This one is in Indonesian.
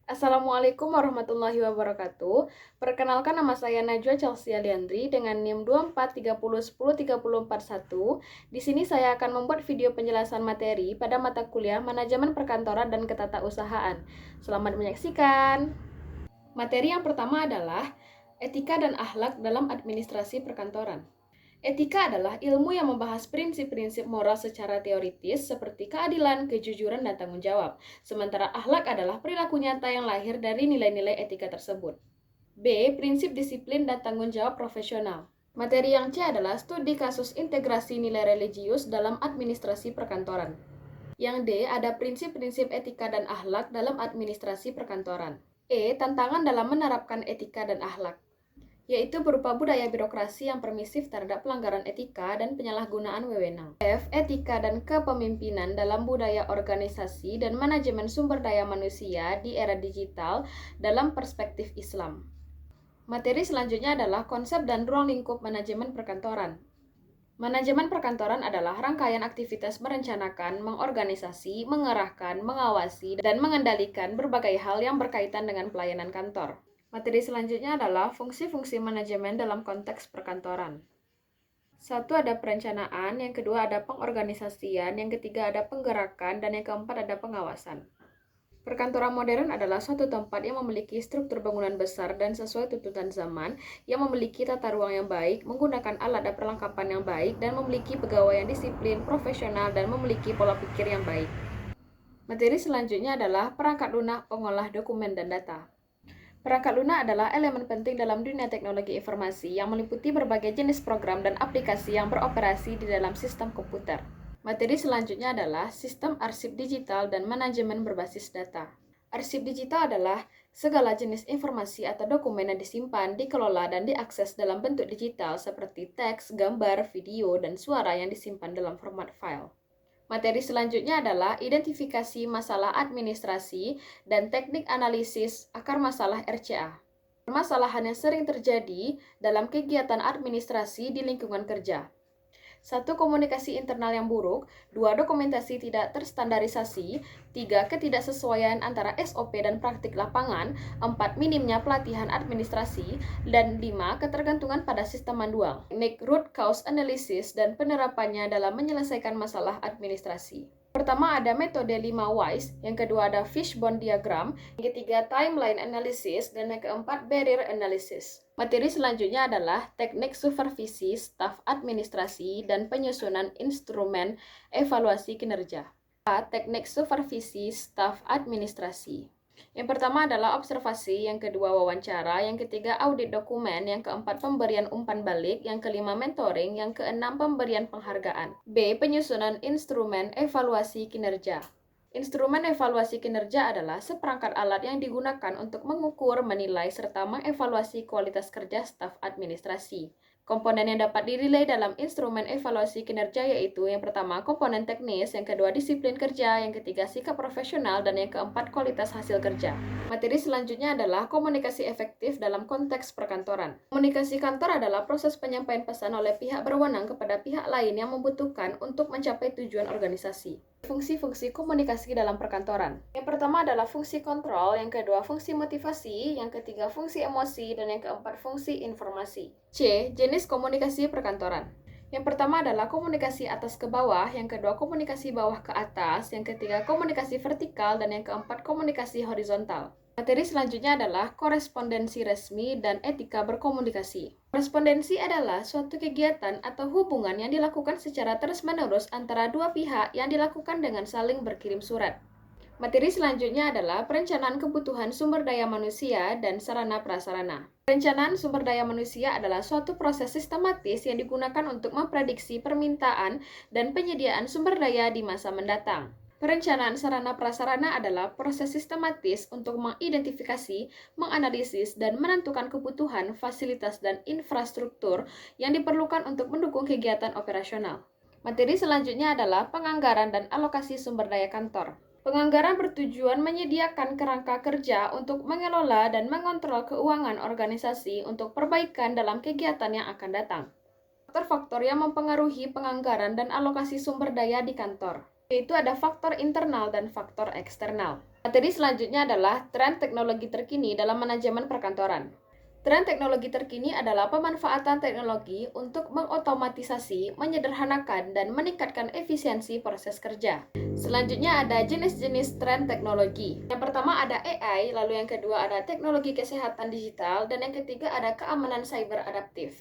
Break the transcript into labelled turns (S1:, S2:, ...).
S1: Assalamualaikum warahmatullahi wabarakatuh. Perkenalkan, nama saya Najwa Chelsea Aliandri dengan NIM 2430103041. Di sini saya akan membuat video penjelasan materi pada mata kuliah Manajemen Perkantoran dan Ketatausahaan. Selamat menyaksikan. Materi yang pertama adalah etika dan akhlak dalam administrasi perkantoran. Etika adalah ilmu yang membahas prinsip-prinsip moral secara teoritis seperti keadilan, kejujuran, dan tanggung jawab. Sementara akhlak adalah perilaku nyata yang lahir dari nilai-nilai etika tersebut. B. Prinsip disiplin dan tanggung jawab profesional. Materi yang C adalah studi kasus integrasi nilai religius dalam administrasi perkantoran. Yang D ada prinsip-prinsip etika dan akhlak dalam administrasi perkantoran. E. Tantangan dalam menerapkan etika dan akhlak, yaitu berupa budaya birokrasi yang permisif terhadap pelanggaran etika dan penyalahgunaan wewenang. F. Etika dan kepemimpinan dalam budaya organisasi dan manajemen sumber daya manusia di era digital dalam perspektif Islam. Materi selanjutnya adalah konsep dan ruang lingkup manajemen perkantoran. Manajemen perkantoran adalah rangkaian aktivitas merencanakan, mengorganisasi, mengerahkan, mengawasi, dan mengendalikan berbagai hal yang berkaitan dengan pelayanan kantor. Materi selanjutnya adalah fungsi-fungsi manajemen dalam konteks perkantoran. Satu, ada perencanaan, yang kedua ada pengorganisasian, yang ketiga ada penggerakan, dan yang keempat ada pengawasan. Perkantoran modern adalah suatu tempat yang memiliki struktur bangunan besar dan sesuai tuntutan zaman, yang memiliki tata ruang yang baik, menggunakan alat dan perlengkapan yang baik, dan memiliki pegawai yang disiplin, profesional, dan memiliki pola pikir yang baik. Materi selanjutnya adalah perangkat lunak pengolah dokumen dan data. Perangkat lunak adalah elemen penting dalam dunia teknologi informasi yang meliputi berbagai jenis program dan aplikasi yang beroperasi di dalam sistem komputer. Materi selanjutnya adalah sistem arsip digital dan manajemen berbasis data. Arsip digital adalah segala jenis informasi atau dokumen yang disimpan, dikelola, dan diakses dalam bentuk digital seperti teks, gambar, video, dan suara yang disimpan dalam format file. Materi selanjutnya adalah identifikasi masalah administrasi dan teknik analisis akar masalah RCA. Permasalahan yang sering terjadi dalam kegiatan administrasi di lingkungan kerja. 1. Komunikasi internal yang buruk. 2. Dokumentasi tidak terstandarisasi. 3. Ketidaksesuaian antara SOP dan praktik lapangan. 4. Minimnya pelatihan administrasi. Dan 5. Ketergantungan pada sistem manual. Teknik root cause analysis dan penerapannya dalam menyelesaikan masalah administrasi. Pertama ada metode 5 whys, yang kedua ada fishbone diagram, yang ketiga timeline analysis, dan yang keempat barrier analysis. Materi selanjutnya adalah teknik supervisi staf administrasi dan penyusunan instrumen evaluasi kinerja. Teknik supervisi staf administrasi. Yang pertama adalah observasi, yang kedua wawancara, yang ketiga audit dokumen, yang keempat pemberian umpan balik, yang kelima mentoring, yang keenam pemberian penghargaan. B. Penyusunan instrumen evaluasi kinerja. Instrumen evaluasi kinerja adalah seperangkat alat yang digunakan untuk mengukur, menilai, serta mengevaluasi kualitas kerja staf administrasi. Komponen yang dapat dinilai dalam instrumen evaluasi kinerja yaitu yang pertama komponen teknis, yang kedua disiplin kerja, yang ketiga sikap profesional, dan yang keempat kualitas hasil kerja. Materi selanjutnya adalah komunikasi efektif dalam konteks perkantoran. Komunikasi kantor adalah proses penyampaian pesan oleh pihak berwenang kepada pihak lain yang membutuhkan untuk mencapai tujuan organisasi. Fungsi-fungsi komunikasi dalam perkantoran. Yang pertama adalah fungsi kontrol, yang kedua fungsi motivasi, yang ketiga fungsi emosi, dan yang keempat fungsi informasi. C. Jenis komunikasi perkantoran. Yang pertama adalah komunikasi atas ke bawah, yang kedua komunikasi bawah ke atas, yang ketiga komunikasi vertikal, dan yang keempat komunikasi horizontal. Materi selanjutnya adalah korespondensi resmi dan etika berkomunikasi. Korespondensi adalah suatu kegiatan atau hubungan yang dilakukan secara terus-menerus antara dua pihak yang dilakukan dengan saling berkirim surat. Materi selanjutnya adalah perencanaan kebutuhan sumber daya manusia dan sarana prasarana. Perencanaan sumber daya manusia adalah suatu proses sistematis yang digunakan untuk memprediksi permintaan dan penyediaan sumber daya di masa mendatang. Perencanaan sarana prasarana adalah proses sistematis untuk mengidentifikasi, menganalisis, dan menentukan kebutuhan, fasilitas, dan infrastruktur yang diperlukan untuk mendukung kegiatan operasional. Materi selanjutnya adalah penganggaran dan alokasi sumber daya kantor. Penganggaran bertujuan menyediakan kerangka kerja untuk mengelola dan mengontrol keuangan organisasi untuk perbaikan dalam kegiatan yang akan datang. Faktor-faktor yang mempengaruhi penganggaran dan alokasi sumber daya di kantor, yaitu ada faktor internal dan faktor eksternal. Materi selanjutnya adalah tren teknologi terkini dalam manajemen perkantoran. Tren teknologi terkini adalah pemanfaatan teknologi untuk mengotomatisasi, menyederhanakan, dan meningkatkan efisiensi proses kerja. Selanjutnya ada jenis-jenis tren teknologi. Yang pertama ada AI, lalu yang kedua ada teknologi kesehatan digital, dan yang ketiga ada keamanan cyber adaptif.